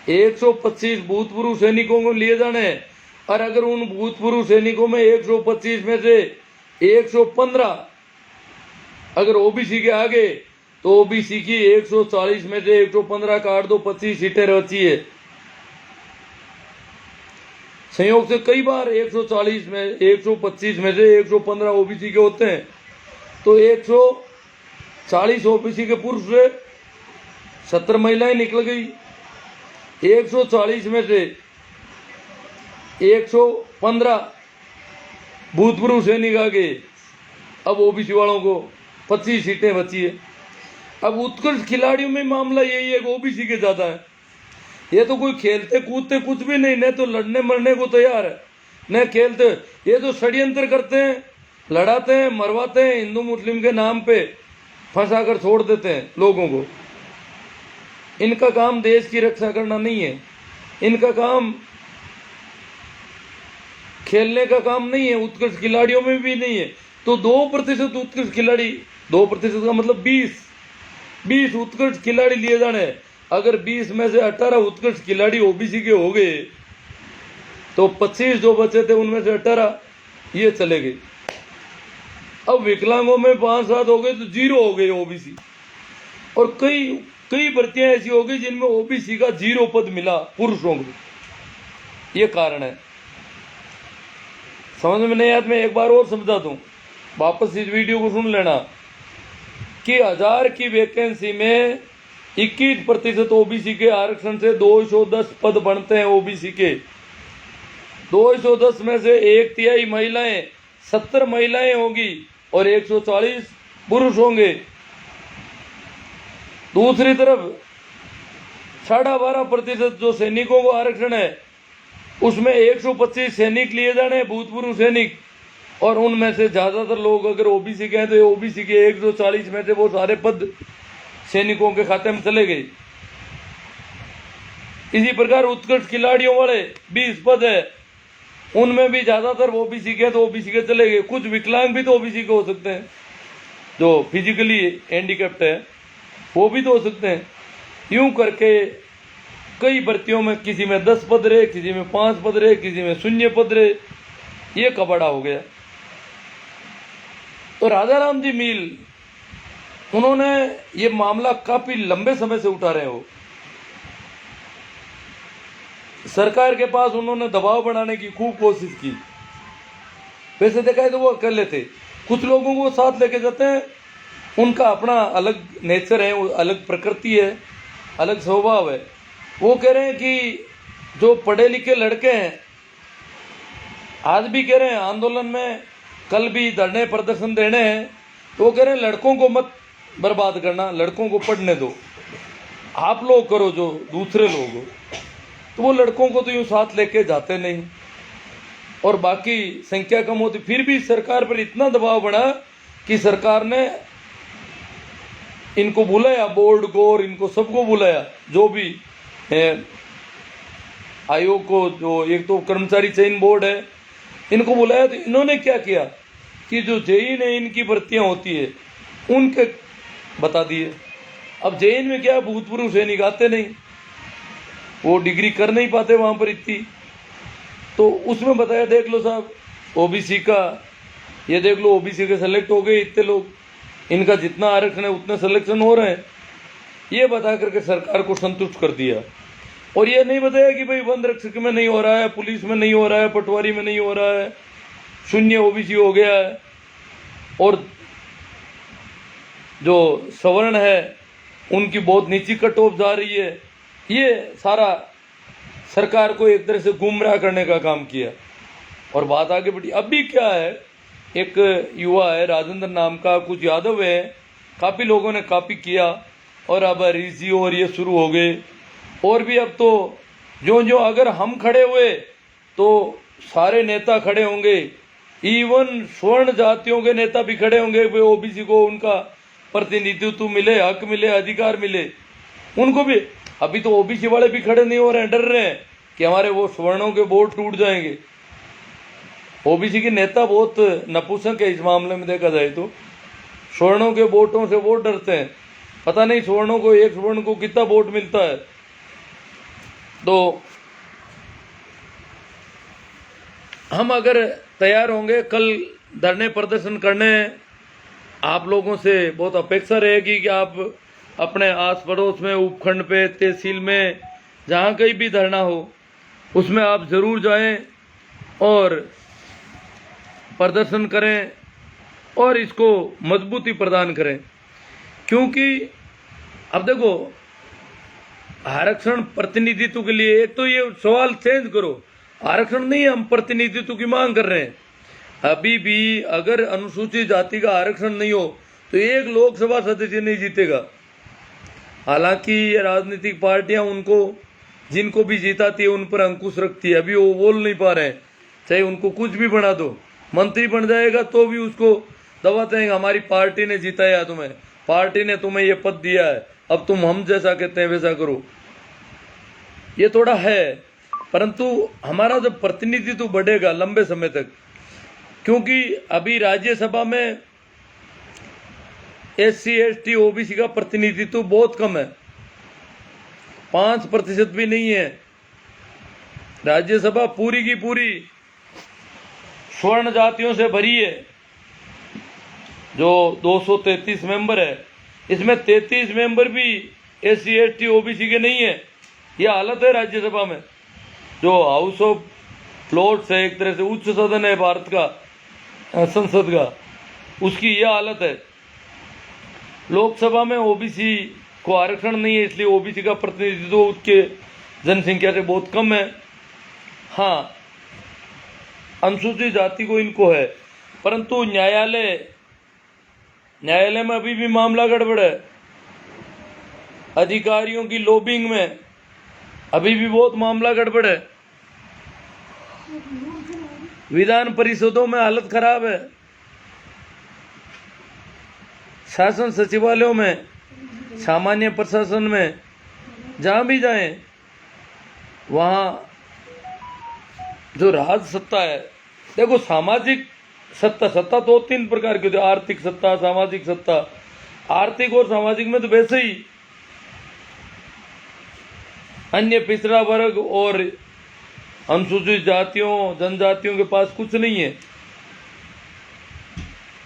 125 भूतपूर्व सैनिकों को लिए जाने। और अगर उन भूतपूर्व सैनिकों में 125 में से 115 अगर ओबीसी के आगे, तो ओबीसी की 140 में से 115 काट दो, 25 सीटें रहती है। संयोग से कई बार 140 में 125 में से 115 ओबीसी के होते हैं, तो 140 ओबीसी के पुरुष से 70 महिलाएं निकल गई। 140 में से 115 भूतपूर्व सैनिक आ गए, अब ओबीसी वालों को 25 सीटें बची है। अब उत्कृष्ट खिलाड़ियों में मामला यही है कि ओबीसी के ज्यादा है। ये तो कोई खेलते कूदते कुछ भी नहीं, न तो लड़ने मरने को तैयार है न खेलते, ये तो षड्यंत्र करते हैं, लड़ाते हैं, मरवाते हैं, हिंदू मुस्लिम के नाम पे फंसा कर छोड़ देते हैं लोगों को। इनका काम देश की रक्षा करना नहीं है, इनका काम खेलने का काम नहीं है, उत्कृष्ट खिलाड़ियों में भी नहीं है। तो 2% उत्कृष्ट खिलाड़ी, 2% का मतलब 20 उत्कृष्ट खिलाड़ी लिए जाने। अगर 20 में से 18 उत्कृष्ट खिलाड़ी ओबीसी के हो गए तो 25 जो बचे थे उनमें से 18 ये चले गए। अब विकलांगों में 5-7 हो गए तो 0 हो गए ओबीसी। और कई भर्तियां ऐसी हो गई जिनमें ओबीसी का 0 पद मिला पुरुषों को। ये कारण है, समझ में नहीं आया, मैं एक बार और समझा दूं। वापस इस वीडियो को सुन लेना कि 1000 की वैकेंसी में 21% ओबीसी के आरक्षण से 210 पद बनते हैं ओबीसी के। 210 में से 1/3 महिलाएं, 70 महिलाएं होगी और 140 पुरुष होंगे। दूसरी तरफ 12.5% जो सैनिकों को आरक्षण है, उसमें 125 सैनिक लिए जाने हैं, भूतपूर्व सैनिक, और उनमें से ज्यादातर लोग अगर ओबीसी के हैं तो ओबीसी के 140 में से वो सारे पद सैनिकों के खाते में चले गए। इसी प्रकार उत्कृष्ट खिलाड़ियों वाले 20 पद है, उनमें भी ज्यादातर ओबीसी के हैं तो ओबीसी के चले गए। कुछ विकलांग भी तो ओबीसी के हो सकते हैं, जो फिजिकली हैंडीकैप्ड है वो भी तो हो सकते हैं। यूं करके कई भर्तियों में किसी में 10 पद रहे, किसी में 5 पद रहे, किसी में 0 पद रहे, ये कबाड़ा हो गया। तो राजाराम जी मील उन्होंने ये मामला काफी लंबे समय से उठा रहे हो। सरकार के पास उन्होंने दबाव बनाने की खूब कोशिश की। वैसे देखा है तो वो अकेले थे, कुछ लोगों को साथ लेके जाते हैं, उनका अपना अलग नेचर है, अलग प्रकृति है, अलग स्वभाव है। वो कह रहे हैं कि जो पढ़े लिखे लड़के हैं, आज भी कह रहे हैं आंदोलन में कल भी धरने प्रदर्शन देने हैं, तो वो कह रहे हैं लड़कों को मत बर्बाद करना, लड़कों को पढ़ने दो, आप लोग करो जो दूसरे लोग हो। तो वो लड़कों को तो यूँ साथ लेके जाते नहीं, और बाकी संख्या कम होती। फिर भी सरकार पर इतना दबाव बढ़ा कि सरकार ने इनको बुलाया, बोर्ड को और इनको सबको बुलाया, जो भी है आयोग को, जो एक तो कर्मचारी चयन बोर्ड है, इनको बुलाया। तो इन्होंने क्या किया कि जो जेई ने इनकी भर्तियां होती है उनके बता दिए। अब जेईन में क्या, भूतपूर्व सैनिक आते नहीं, वो डिग्री कर नहीं पाते वहां पर इतनी, तो उसमें बताया देख लो साहब ओबीसी का, ये देख लो ओबीसी के सेलेक्ट हो गए इतने लोग, इनका जितना आरक्षण है उतने सिलेक्शन हो रहे हैं। ये बता करके सरकार को संतुष्ट कर दिया। और ये नहीं बताया कि भाई वन रक्षक में नहीं हो रहा है, पुलिस में नहीं हो रहा है, पटवारी में नहीं हो रहा है, 0 ओबीसी हो गया है, और जो सवर्ण है उनकी बहुत नीची कट ऑफ जा रही है। ये सारा सरकार को एक तरह से गुमराह करने का काम किया और बात आगे बढ़ी। अभी क्या है, एक युवा है राजेंद्र नाम का, कुछ यादव है, काफ़ी लोगों ने कॉपी किया और अब रीजी और ये शुरू हो गए। और भी अब तो जो अगर हम खड़े हुए तो सारे नेता खड़े होंगे, इवन स्वर्ण जातियों के नेता भी खड़े होंगे, वे ओबीसी को उनका प्रतिनिधित्व मिले, हक मिले, अधिकार मिले उनको भी। अभी तो ओबीसी वाले भी खड़े नहीं हो रहे हैं, डर रहे हैं कि हमारे वो स्वर्णों के वोट टूट जाएंगे। ओबीसी के नेता बहुत नपुंसक है इस मामले में देखा जाए तो, स्वर्णों के वोटों से वो डरते हैं, पता नहीं स्वर्णों को, एक स्वर्ण को कितना वोट मिलता है। तो हम अगर तैयार होंगे कल धरने प्रदर्शन करने, आप लोगों से बहुत अपेक्षा रहेगी कि आप अपने आस पड़ोस में, उपखंड पे, तहसील में, जहाँ कहीं भी धरना हो उसमें आप जरूर जाएं और प्रदर्शन करें और इसको मजबूती प्रदान करें। क्योंकि अब देखो आरक्षण प्रतिनिधित्व के लिए, एक तो ये सवाल चेंज करो, आरक्षण नहीं, हम प्रतिनिधित्व की मांग कर रहे हैं। अभी भी अगर अनुसूचित जाति का आरक्षण नहीं हो तो एक लोकसभा सदस्य नहीं जीतेगा। हालांकि ये राजनीतिक पार्टियां उनको, जिनको भी जिताती है उन पर अंकुश रखती है। अभी वो बोल नहीं पा रहे हैं, चाहे उनको कुछ भी बना दो, मंत्री बन जाएगा तो भी उसको दबाते हैं, हमारी पार्टी ने जिताया तुम्हें, पार्टी ने तुम्हें ये पद दिया है, अब तुम हम जैसा कहते हैं वैसा करो। ये थोड़ा है, परंतु हमारा जब प्रतिनिधित्व बढ़ेगा लंबे समय तक, क्योंकि अभी राज्यसभा में SC ST OBC का प्रतिनिधित्व बहुत कम है, 5% भी नहीं है। राज्यसभा पूरी की पूरी स्वर्ण जातियों से भरी है, जो 233 मेंबर है, इसमें 33 मेंबर भी SC ST OBC के नहीं है। ये हालत है राज्यसभा में, जो हाउस ऑफ लॉर्ड्स है, एक तरह से उच्च सदन है भारत का, संसद का, उसकी यह हालत है। लोकसभा में ओबीसी को आरक्षण नहीं है, इसलिए ओबीसी का प्रतिनिधित्व उसके जनसंख्या से बहुत कम है। हाँ, अनुसूचित जाति को इनको है, परंतु न्यायालय में अभी भी मामला गड़बड़ है। अधिकारियों की लॉबिंग में अभी भी बहुत मामला गड़बड़ है। विधान परिषदों में हालत खराब है। शासन सचिवालयों में, सामान्य प्रशासन में, जहां भी जाएं वहां जो राज सत्ता है, देखो सामाजिक सत्ता तो 3 प्रकार की होती है, आर्थिक सत्ता, सामाजिक सत्ता। आर्थिक और सामाजिक में तो वैसे ही अन्य पिछड़ा वर्ग और अनुसूचित जातियों जनजातियों के पास कुछ नहीं है,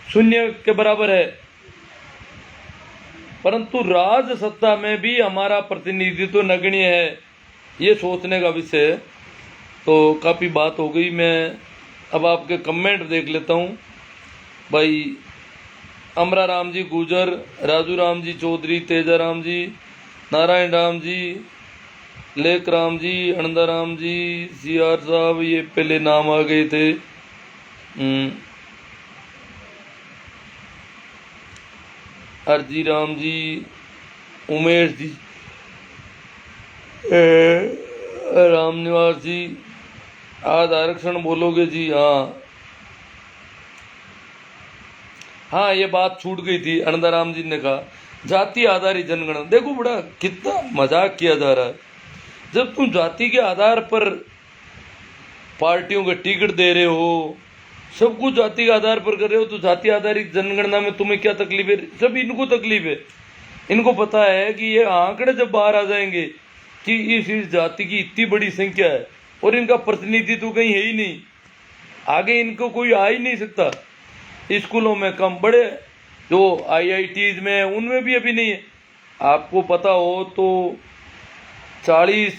शून्य के बराबर है। परंतु राज सत्ता में भी हमारा प्रतिनिधित्व नगण्य है, ये सोचने का विषय है। तो काफ़ी बात हो गई, मैं अब आपके कमेंट देख लेता हूँ। भाई अमरा राम जी गुजर, राजू राम जी चौधरी, तेजा राम जी, नारायण राम जी, लेख राम जी, अनंदा राम जी, CR साहब, ये पहले नाम आ गए थे। अर्जी राम जी, उमेश जी, राम निवास जी, आज आरक्षण बोलोगे जी? हाँ, ये बात छूट गई थी। अनंदाराम जी ने कहा जाति आधारित जनगणना। देखो बड़ा कितना मजाक किया जा रहा है। जब तुम जाति के आधार पर पार्टियों के टिकट दे रहे हो, सब कुछ जाति के आधार पर कर रहे हो, तो जाति आधारित जनगणना में तुम्हें क्या तकलीफ है? सब इनको तकलीफ है। इनको पता है कि ये आंकड़े जब बाहर आ जाएंगे कि इस जाति की इतनी बड़ी संख्या है और इनका प्रतिनिधित्व कहीं है ही नहीं, आगे इनको कोई आ ही नहीं सकता। स्कूलों में कम, बड़े जो IITs में उनमें भी अभी नहीं है। आपको पता हो तो 40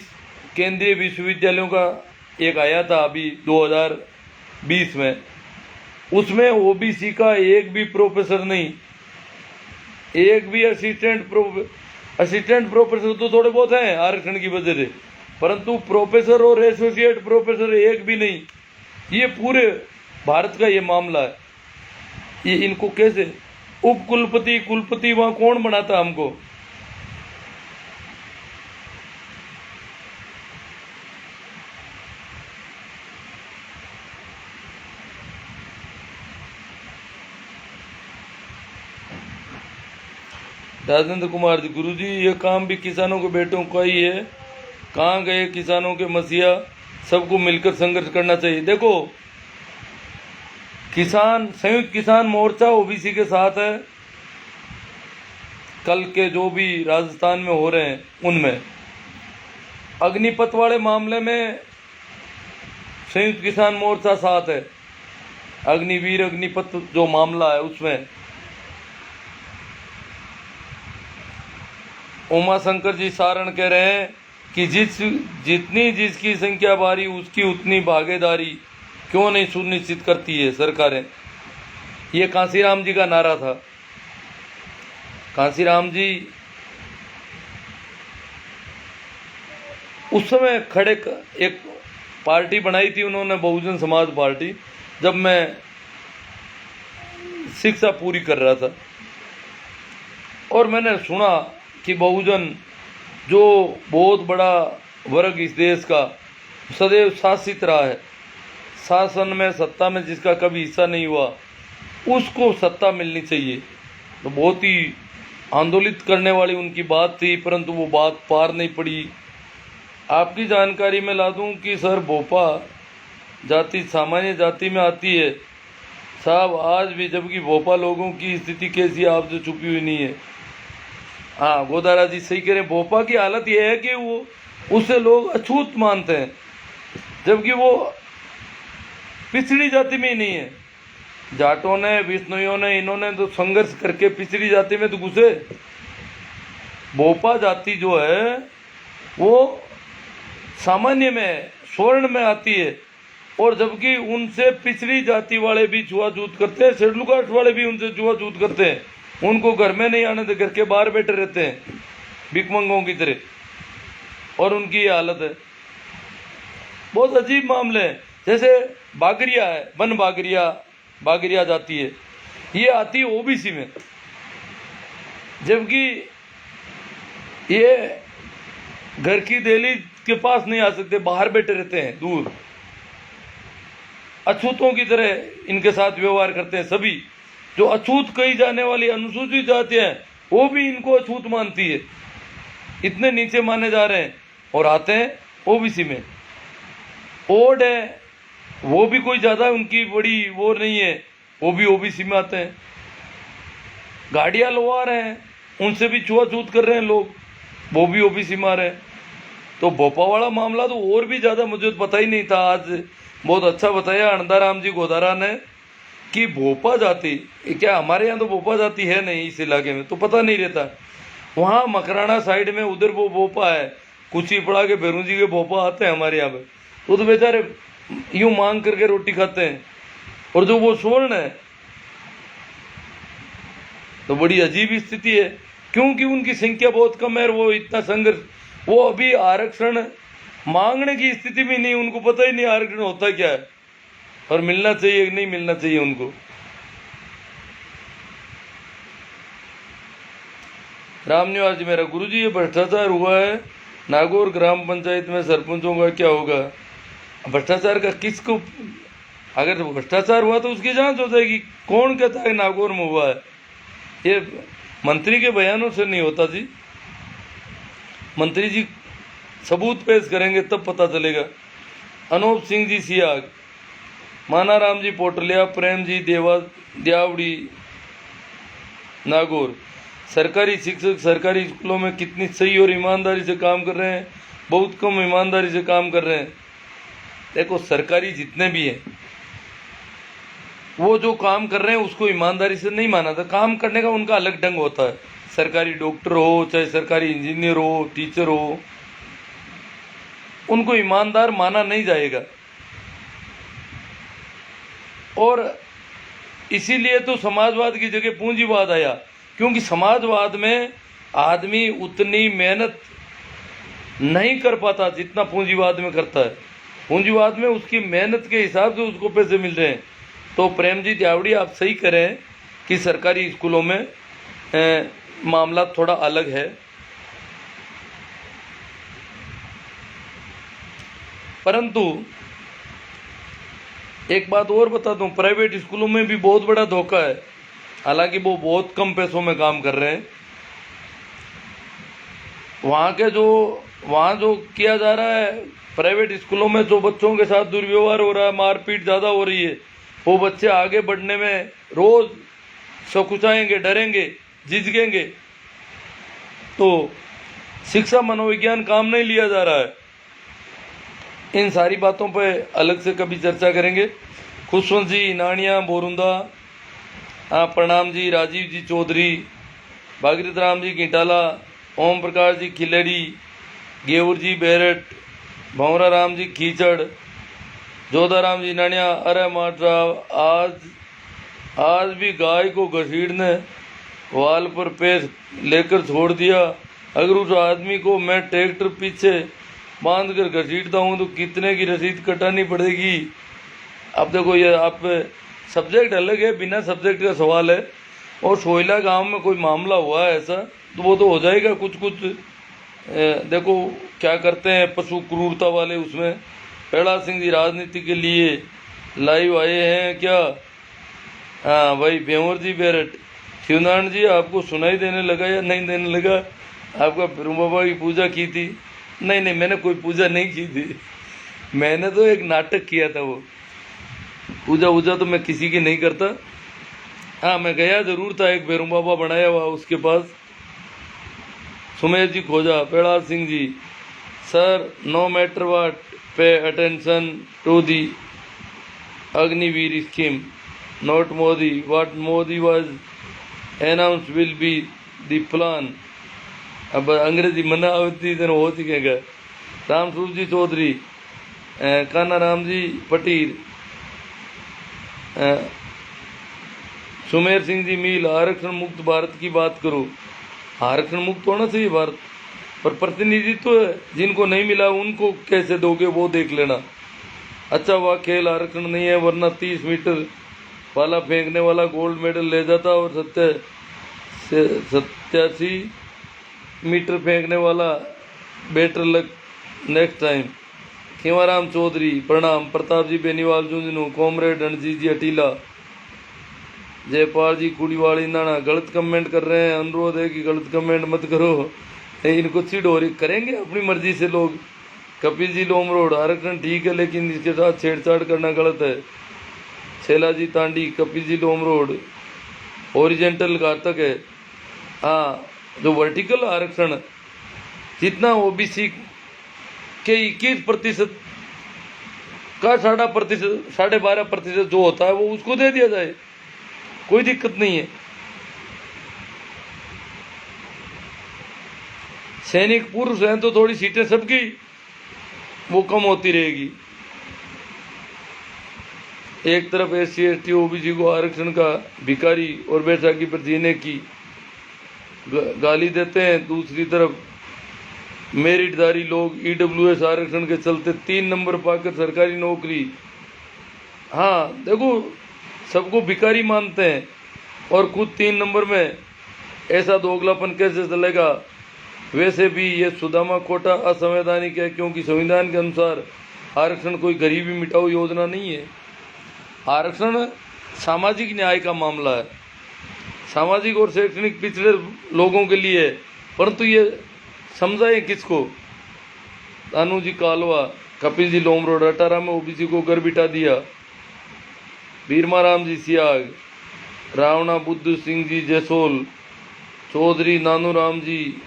केंद्रीय विश्वविद्यालयों का एक आया था अभी 2020 में, उसमें ओबीसी का एक भी प्रोफेसर नहीं, एक भी असिस्टेंट प्रोफेसर तो थोड़े बहुत हैं आरक्षण की वजह से, परंतु प्रोफेसर और एसोसिएट प्रोफेसर एक भी नहीं। ये पूरे भारत का ये मामला है। ये इनको कैसे उप कुलपति वहां कौन बनाता हमको? राजेंद्र कुमार जी, गुरुजी ये काम भी किसानों के बेटों का ही है, कहाँ गए किसानों के मसीहा? सबको मिलकर संघर्ष करना चाहिए। देखो, संयुक्त किसान मोर्चा ओबीसी के साथ है। कल के जो भी राजस्थान में हो रहे हैं उनमें, अग्निपथ वाले मामले में संयुक्त किसान मोर्चा साथ है। अग्निपथ जो मामला है उसमें उमा शंकर जी सारण कह रहे हैं कि जिसकी संख्या भारी उसकी उतनी भागीदारी क्यों नहीं सुनिश्चित करती है सरकारें। ये कांसीराम जी का नारा था। कांसीराम जी उस समय खड़े एक पार्टी बनाई थी उन्होंने, बहुजन समाज पार्टी, जब मैं शिक्षा पूरी कर रहा था, और मैंने सुना कि बहुजन जो बहुत बड़ा वर्ग इस देश का सदैव शासित रहा है, शासन में सत्ता में जिसका कभी हिस्सा नहीं हुआ उसको सत्ता मिलनी चाहिए। तो बहुत ही आंदोलित करने वाली उनकी बात थी, परंतु वो बात पार नहीं पड़ी। आपकी जानकारी में ला दूं कि सर भोपा जाति सामान्य जाति में आती है साहब आज भी, जबकि भोपा लोगों की स्थिति कैसी आपसे छुपी हुई नहीं है। हाँ, गोदारा जी सही कह रहे हैं। भोपा की हालत यह है कि वो उसे लोग अछूत मानते हैं, जबकि वो पिछड़ी जाति में ही नहीं है। जाटों ने, बिश्नोइयों ने, इन्होंने तो संघर्ष करके पिछड़ी जाति में तो घुसे। भोपा जाति जो है वो सामान्य में, स्वर्ण में आती है, और जबकि उनसे पिछड़ी जाति वाले भी छुआछूत करते हैं, शेड्यूल कास्ट वाले भी उनसे छुआछूत करते हैं, उनको घर में नहीं आने देते, घर के बाहर बैठे रहते हैं भिखमंगों की तरह, और उनकी ये हालत है। बहुत अजीब मामले हैं। जैसे बागरिया है, वन बागरिया जाती है, ये आती है ओबीसी में, जबकि ये घर की दहली के पास नहीं आ सकते, बाहर बैठे रहते हैं दूर, अछूतों की तरह इनके साथ व्यवहार करते हैं। सभी जो अछूत कही जाने वाली अनुसूचित जातियां हैं वो भी इनको अछूत मानती है, इतने नीचे माने जा रहे हैं, और आते हैं ओबीसी में। ओड है, वो भी कोई ज्यादा उनकी बड़ी वो नहीं है, वो भी ओबीसी में आते हैं। गाड़ियां लोहार हैं, उनसे भी छुआछूत कर रहे हैं लोग, वो भी ओबीसी में आ रहे हैं। तो भोपा वाला मामला तो और भी ज्यादा, मुझे तो पता ही नहीं था, आज बहुत अच्छा बताया अनंदाराम जी गोदारा ने कि भोपा जाति, क्या हमारे यहाँ तो भोपा जाति है नहीं इस इलाके में, तो पता नहीं रहता। वहाँ मकराना साइड में उधर वो भोपा है, कुची पड़ा के भैरू जी के भोपा आते हैं हमारे यहाँ पे, वो तो बेचारे यूं मांग करके रोटी खाते हैं। और जो वो स्वर्ण है तो बड़ी अजीब स्थिति है, क्योंकि उनकी संख्या बहुत कम है, वो इतना संघर्ष, वो अभी आरक्षण मांगने की स्थिति में नहीं, उनको पता ही नहीं आरक्षण होता क्या है और मिलना चाहिए कि नहीं मिलना चाहिए उनको। रामनिवास जी, मेरा गुरुजी, ये भ्रष्टाचार हुआ है नागौर ग्राम पंचायत में, सरपंचों का क्या होगा? भ्रष्टाचार का किसको, अगर भ्रष्टाचार हुआ तो उसकी जांच हो जाएगी। कौन कहता है नागौर में हुआ है? ये मंत्री के बयानों से नहीं होता जी, मंत्री जी सबूत पेश करेंगे तब पता चलेगा। अनूप सिंह जी सियाग, मानाराम जी पोटलिया, प्रेम जी देवावड़ी नागौर, सरकारी शिक्षक सरकारी स्कूलों में कितनी सही और ईमानदारी से काम कर रहे हैं, बहुत कम ईमानदारी से काम कर रहे हैं। देखो, सरकारी जितने भी हैं वो जो काम कर रहे हैं उसको ईमानदारी से नहीं माना था, काम करने का उनका अलग ढंग होता है। सरकारी डॉक्टर हो, चाहे सरकारी इंजीनियर हो, टीचर हो, उनको ईमानदार माना नहीं जाएगा। और इसीलिए तो समाजवाद की जगह पूंजीवाद आया, क्योंकि समाजवाद में आदमी उतनी मेहनत नहीं कर पाता जितना पूंजीवाद में करता है। पूंजीवाद में उसकी मेहनत के हिसाब से उसको पैसे मिल रहे हैं। तो प्रेम जी त्यावड़ी, आप सही करें कि सरकारी स्कूलों में मामला थोड़ा अलग है, परंतु एक बात और बता दूं, प्राइवेट स्कूलों में भी बहुत बड़ा धोखा है। हालांकि वो बहुत कम पैसों में काम कर रहे हैं। वहाँ जो किया जा रहा है प्राइवेट स्कूलों में, जो बच्चों के साथ दुर्व्यवहार हो रहा है, मारपीट ज़्यादा हो रही है, वो बच्चे आगे बढ़ने में रोज सकुचाएंगे, डरेंगे, झिझकेंगे। तो शिक्षा मनोविज्ञान काम नहीं लिया जा रहा है। इन सारी बातों पे अलग से कभी चर्चा करेंगे। खुशवंत जी नानिया बोरुंदा, प्रणाम जी राजीव जी चौधरी, भागीरथ राम जी गिटाला, ओम प्रकाश जी खिलड़ी, गेवर जी बेरट, भंवरा राम जी कीचड़, जोधाराम जी नानिया। अरे मात्रा, आज भी गाय को घसीटने वाल पर पैर लेकर छोड़ दिया। अगर उस आदमी को मैं ट्रैक्टर पीछे बांध कर घसीटता हूँ तो कितने की रसीद कटानी पड़ेगी? अब देखो, ये आप सब्जेक्ट अलग है, बिना सब्जेक्ट का सवाल है। और सोयला गांव में कोई मामला हुआ है ऐसा, तो वो तो हो जाएगा। कुछ देखो क्या करते हैं पशु क्रूरता वाले उसमें। प्रहलाद सिंह जी राजनीति के लिए लाइव आए हैं क्या? हाँ भाई, भेंवर जी बेरट। शिवनारायण जी, आपको सुनाई देने लगा या नहीं देने लगा? आपका फिर बाबा की पूजा की थी? नहीं, मैंने कोई पूजा नहीं की थी, मैंने तो एक नाटक किया था। वो पूजा तो मैं किसी की नहीं करता। हाँ, मैं गया जरूर था, एक भैरू बाबा बनाया हुआ उसके पास। Sumesh ji Khoja, Prahlad Singh ji, sir no matter what, pay attention to the Agniveer scheme, not Modi, what Modi was announce will be the plan. अब अंग्रेजी मना होती तो हो सकेगा। राम स्वरूप जी चौधरी, कानाराम जी पटीर, सुमेर सिंह जी मील, आरक्षण मुक्त भारत की बात करो। आरक्षण मुक्त होना चाहिए भारत, पर प्रतिनिधित्व जिनको नहीं मिला उनको कैसे दोगे वो देख लेना। अच्छा हुआ खेल आरक्षण नहीं है, वरना 30 मीटर भाला फेंकने वाला गोल्ड मेडल ले जाता और 87 मीटर फेंकने वाला better luck next time. Khivaram Chaudhary प्रणाम, प्रताप जी बेनीवाल झुंझुनू, कॉमरेड रणजीत जी अटीला, जयपाल जी कुड़ीवाड़ी नाना गलत कमेंट कर रहे हैं, अनुरोध है कि गलत कमेंट मत करो, इनको चिढ़ हो रही, करेंगे अपनी मर्जी से लोग। कपिल जी लोम रोड, आरक्षण ठीक है लेकिन इसके साथ छेड़छाड़ करना गलत है। शैला जी तांडी, कपिल जी लोम रोड, ओरिजेंटल घातक है। हाँ, जो वर्टिकल आरक्षण जितना ओबीसी के 21% का 12.5% जो होता है वो उसको दे दिया जाए, कोई दिक्कत नहीं है। सैनिक पुरुष हैं तो थोड़ी सीटें सबकी वो कम होती रहेगी। एक तरफ SC ST OBC को आरक्षण का भिखारी और बैसाखी पर जीने की गाली देते हैं, दूसरी तरफ मेरिटधारी लोग EWS आरक्षण के चलते 3 नंबर पाकर सरकारी नौकरी। हाँ देखो, सबको भिखारी मानते हैं और खुद 3 नंबर में, ऐसा दोगलापन कैसे चलेगा। वैसे भी ये सुदामा कोटा असंवैधानिक है, क्योंकि संविधान के अनुसार आरक्षण कोई गरीबी मिटाऊ योजना नहीं है। आरक्षण सामाजिक न्याय का मामला है, सामाजिक और शैक्षणिक पिछड़े लोगों के लिए है, परंतु ये समझाएं किसको। तानू जी कालवा, कपिल जी लोम रोड, 18 में OBC को घर बिठा दिया। बीरमाराम जी सियाग, रावणा बुद्ध सिंह जी जैसोल, चौधरी नानूराम जी,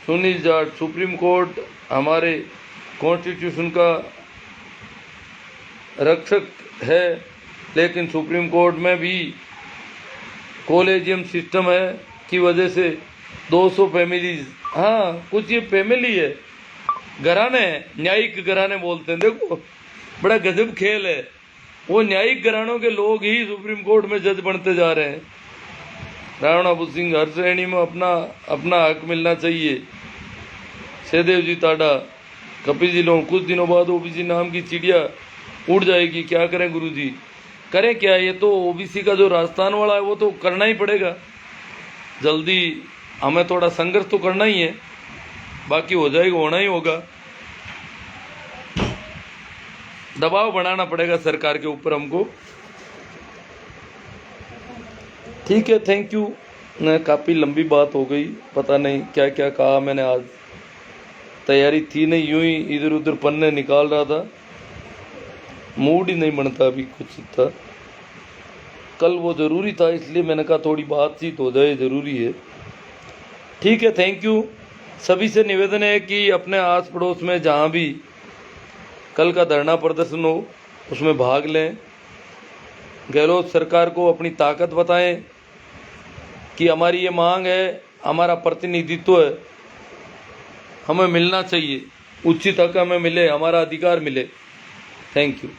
सुनील जाट, सुप्रीम कोर्ट हमारे कॉन्स्टिट्यूशन का रक्षक है, लेकिन सुप्रीम कोर्ट में भी कॉलेजियम सिस्टम है की वजह से 200 फैमिलीज, हाँ कुछ ये फैमिली है, घराने, न्यायिक घराने बोलते हैं। देखो बड़ा गजब खेल है, वो न्यायिक घरानों के लोग ही सुप्रीम कोर्ट में जज बनते जा रहे हैं। रावणा बुद्ध सिंह, हर श्रेणी में अपना अपना हक मिलना चाहिए। सहदेव जी ताडा, कपिल जी लोग, कुछ दिनों बाद OBC नाम की चिड़िया उड़ जाएगी, क्या करें गुरुजी, करें क्या। ये तो OBC का जो राजस्थान वाला है वो तो करना ही पड़ेगा, जल्दी हमें थोड़ा संघर्ष तो करना ही है, बाकी हो जाएगा, होना ही होगा। दबाव बनाना पड़ेगा सरकार के ऊपर हमको। ठीक है, थैंक यू। काफ़ी लंबी बात हो गई, पता नहीं क्या क्या कहा मैंने, आज तैयारी थी नहीं, यूं ही इधर उधर पन्ने निकाल रहा था, मूड ही नहीं बनता अभी कुछ था। कल वो ज़रूरी था इसलिए मैंने कहा थोड़ी बातचीत हो जाए, ज़रूरी है। ठीक है, थैंक यू। सभी से निवेदन है कि अपने आस पड़ोस में जहाँ भी कल का धरना प्रदर्शन हो उसमें भाग लें। गहलोत सरकार को अपनी ताकत बताएं कि हमारी ये मांग है, हमारा प्रतिनिधित्व है, हमें मिलना चाहिए, उचित हक हमें मिले, हमारा अधिकार मिले। Thank you.